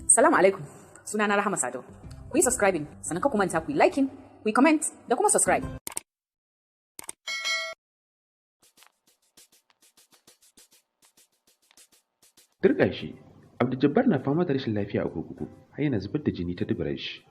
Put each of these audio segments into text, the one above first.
Salamu alaikum, sunana Rahama Sadau. Ku yi subscribing, sannan ka manta ku yi liking, ku yi comment da kuma subscribe. Turƙa shi, Abdul na fama da rashin lafiya a kurkuku, har yana zubar da jini ta duburar shi.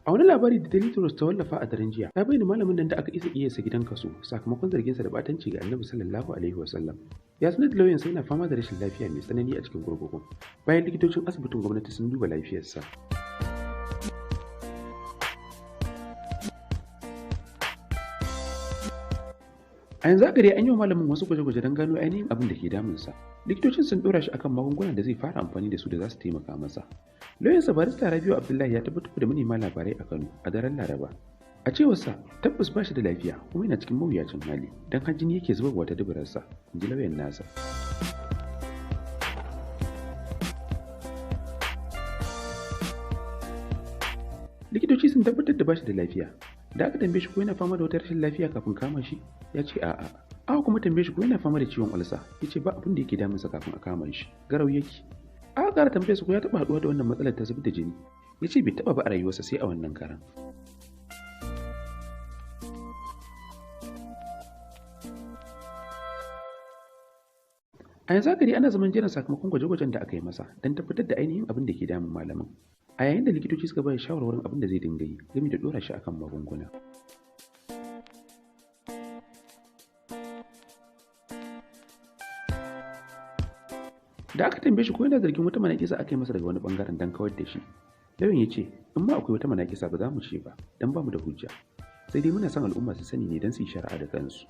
A wani labari da Daily Trust ta wallafa a daren jiya, ta bayyana malamin nan da aka isa iyasa gidan kaso sakamakon zarginsa da batanci ga Annabi sallallahu alaihi wasallam. Ya sanar da lauyansa yana fama da rashin lafiya mai tsanani a cikin kurkukun, bayan likitocin asibitin gwamnati sun duba lafiyarsa. A yanzu haka dai an yi wa malamin wasu gwaje-gwaje don gano ainihin abin da ke damunsa. Likitocin sun ɗora shi akan magungunan da zai fara amfani da su da za su taimaka masa. Lauyansa barista Rabiu Abdullahi ya tabbatar da manema labarai a Kano a daren Laraba. A cewarsa, tabbas ba shi da lafiya kuma yana cikin mawuyacin hali don har jini yake zubarwa ta duburarsa, in ji lauyan nasa. Likitoci sun tabbatar da ba shi da lafiya. Da aka tambaye shi ko yana fama da wata rashin lafiya kafin kama shi, ya ce a'a. Aka kuma tambaye shi ko yana fama da ciwon ulsa, ya ce ba abin da yake damunsa kafin a kama shi, garau yake. Aka ƙara tambaye su ko ya taɓa haɗuwa da wannan matsalar ta zubar da jini, ya ce bai taɓa ba a rayuwarsa sai a wannan karan. A yanzu haka dai ana zaman jiran sakamakon gwaje-gwajen da aka yi masa don tabbatar da ainihin abin da ke damun malamin. A yayin da likitoci suka bayar shawarwarin abin da zai dinga yi game da ɗora shi akan magunguna. Da aka tambaye shi ko yana zargin wata manakisa aka yi masa daga wani bangaren don kawar da shi, lauyan ya ce in ma akwai wata manakisa ba za mu ce ba don ba mu da hujja, sai dai muna son al'umma su sani ne don su yi shari'a da kansu.